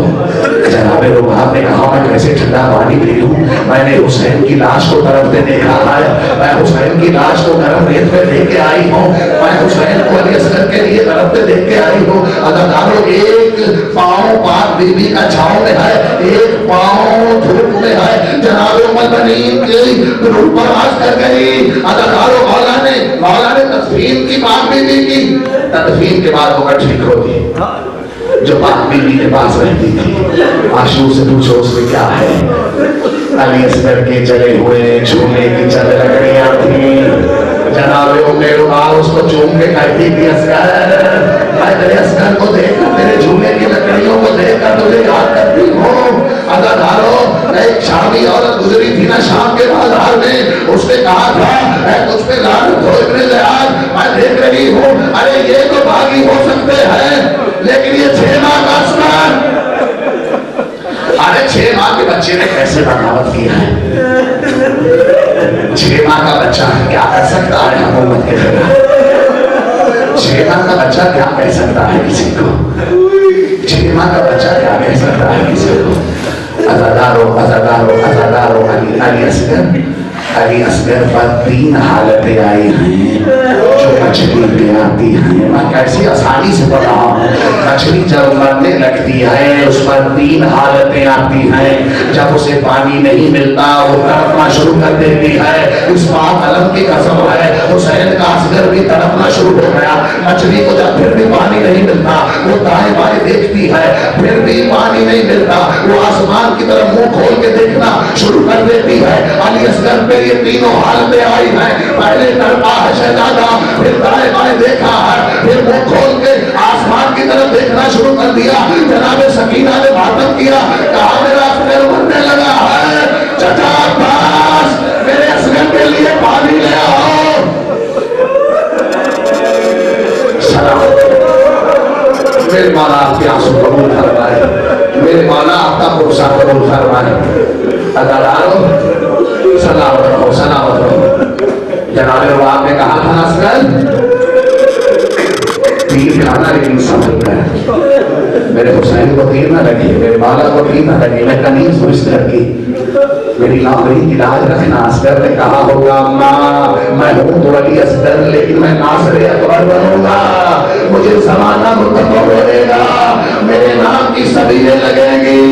جناب روباہ نے کہا میں کیسے ٹھنڈا پانی پی لوں، میں نے حسین کی لاش کو طرف پہ دیکھا ہے، میں حسین کی لاش کو گرم ریت پہ دیکھ کے آئی ہوں، میں حسین کو علی اصغر کے لیے طرف پہ دیکھ کے آئی ہوں۔ عزادارو ایک پاؤں پاک بی بی کا چھاؤں میں ہے، ایک پاؤں دھوپ میں ہے۔ جناب عمر منیم کی روح پرواز کر گئی۔ عزادارو مولا نے تدفین کی پاک بی بی کی، تدفین کے بعد وہ گٹھری کھولی جو پاک بی بی کے پاس رہتی تھی۔ عاشور سے پوچھو اس میں کیا ہے؟ علی اصغر کے جلے ہوئے جھولے کی چند لکڑیاں تھیں۔ جناب ام روباہ اس کو چوم کے کہتی تھی اصغر میں تیرے اصغر کو دیکھ کر تیرے جھولے کی لکڑیوں کو دیکھ کر تجھے یاد کرتی ہوں۔ عزادارو ایک شامی عورت گزری تھی نا شام کے بازار میں، اس نے کہا تھا اے تجھ پہ لعنت ہو ابن زیاد، میں دیکھ رہی ہوں ارے یہ تو باغی ہو سکتے ہیں لیکن یہ 6 ماہ کا اصغر، ارے 6 ماہ کے بچے نے کیسے بغاوت کیا ہے، 6 ماہ کا بچہ کیا کر سکتا ہے حکومت کے خلاف، 6 ماہ کا بچہ کیا کہہ سکتا ہے کسی کو، 6 ماہ کا بچہ کیا کہہ سکتا ہے کسی کو۔ عزادارو علی اصغر پر 3 حالتیں آئی ہیں جو مچھلی پہ آتی ہیں۔ میں کیسی آسانی سے پڑھا ہوں، مچھلی جب مرنے لگتی ہے اس پر 3 حالتیں آتی ہیں۔ جب اسے پانی نہیں ملتا وہ تڑپنا شروع کر دیتی ہے، اس پاک علم کی قسم ہے حسین کا اصغر بھی تڑپنا شروع ہو گیا۔ مچھلی کو جب پھر بھی پانی نہیں ملتا وہ دائیں بائیں دیکھتی ہے، پھر بھی پانی نہیں ملتا وہ آسمان کی طرف منہ کھول کے دیکھنا شروع کر دیتی ہے۔ علی اصغر پہ یہ 3 حالتیں آئی ہیں، پہلے تڑپا ہے شہزادہ، پھر دائیں بائیں دیکھا ہے، پھر منہ کھول کے آسمان کی طرف دیکھنا شروع کر دیا۔ جناب سکینہ نے ماتم کیا، کہا میرا اصغر مرنے لگا ہے، چچا عباس میرے اصغر کے لیے پانی لے آؤ۔ سلام میرے مولا آپ کے آنسو قبول فرمائے۔ सलामत रहो, सलामत रहो। जनाब रवाब ने कहा था असगर तीर चलाना, लेकिन संभल कर। मेरे हुसैन को तीर ना लगी, मेरे बाला को तीर ना लगी, मैं कनीज हूँ इस घर की, मेरी लामरी की लाज रखना। असगर ने कहा होगा अम्मा मैं हूँ तो अली असगर, लेकिन मैं नासरे अकबर बनूंगा। मुझे जमाना मुतबर होगा, मेरे नाम की सबीलें लगेंगी,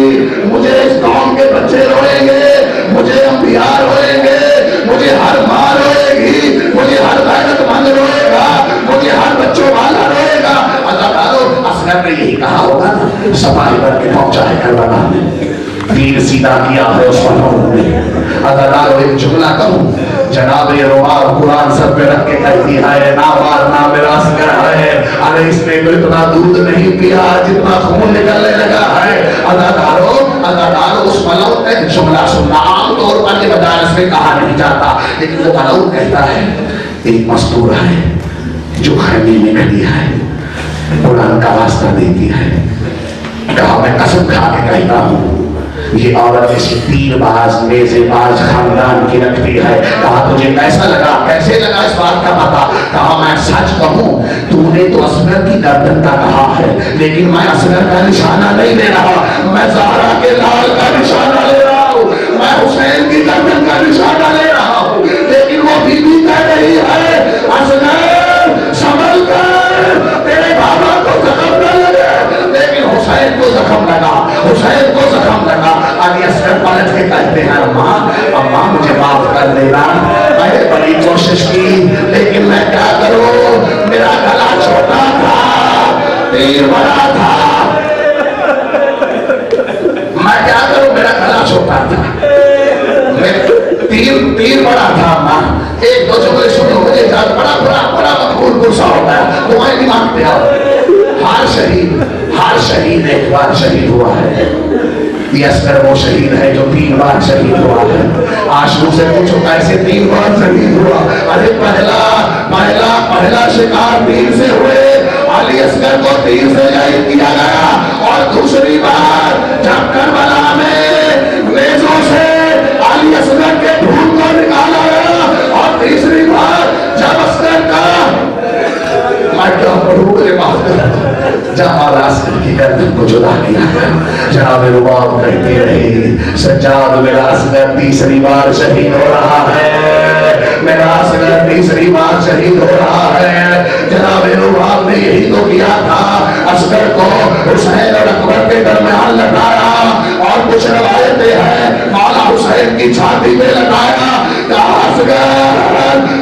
मुझे इस कौम के बच्चे रोएंगे, मुझे अंबिया रोएंगे, मुझे हर माँ रोएगी, मुझे हर गैरतमंद रोएगा, मुझे हर बच्चों वाला रोएगा। अल्लाह तालो असगर ने यही कहा होगा ना, सफाई करके पहुंचा है करबला में, तीर सीधा किया है उस फनून ने। अल्लाह तालो एक जुमला कहूँ, जनाब ये रुमाल कुरान सर पे रख के कहती है ना मारना मेरा असगर है, अरे इसने तो इतना दूध नहीं पिया जितना खून निकलने लगा है। अल्लाह तालो उस मलौत का एक जुमला सुनना, आमतौर पर ये मदारस में कहा नहीं जाता, लेकिन वो मलौत कहता है एक मस्तूर है जो खैमे में खड़ी है, कुरान का वास्ता देती है, कहा मैं कसम खा के कहता हूँ ये औरत इसी तीरबाज नेज़ेबाज खानदान की लगती है। कहा तुझे कैसा लगा, कैसे लगा इस बात का पता? कहा मैं सच कहूँ, तूने तो असगर की गर्दन का कहा है, लेकिन मैं असगर का निशाना नहीं ले रहा, मैं ज़हरा के लाल का निशाना ले रहा हूँ, मैं हुसैन की गर्दन का निशाना ले रहा हूँ। लेकिन वो बीबी कह रही है असगर संभल कर, तेरे बाबा को जख्म न लगे, लेकिन हुसैन को जख्म लगा, हुसैन को जख्म लगा। अली असगर पलट के कहते हैं अम्मा मुझे माफ कर देना, मैंने बड़ी कोशिश की, लेकिन मैं क्या करूं, मेरा गला छोटा था, तीर बड़ा था, मैं क्या करूं, मेरा गला छोटा था, तीर बड़ा था। अम्मा एक दो जुमले सुनो, मुझे बड़ा मकबूल गुस्सा होता है, दुआएं नहीं मांगते आप। हर शहीद एक बार शहीद हुआ है, ये असगर वो शहीद है जो 3 बार शहीद हुआ है। आशू से पूछो कैसे 3 बार शहीद हुआ? अरे पहला शिकार तीर से हुए, अली असगर को तीर से शहीद किया गया, और दूसरी बार जब करबला में नेज़ों से अली असगर के खून को निकाला गया, और तीसरी बार जब असगर का जहाँ असगर की गर्दन को जुदा किया गया, जनाब रुबाब कहती रही सज्जाद मेरा असगर तीसरी बार शहीद हो रहा है, मेरा असगर तीसरी बार शहीद हो रहा है। जनाब रुबाब ने यही तो किया था, असगर को हुसैन और अकबर के दरमियान लगाया, और कुछ रवायतें हैं मौला हुसैन की छाती में लगाया, कहा असगर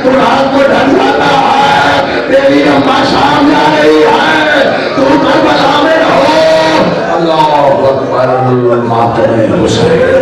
तू रात को ढल जाता है, तेरी अम्मा शाम जा रही है, तू करबला में रहो। अल्लाह अकबर, मातम हुसैन।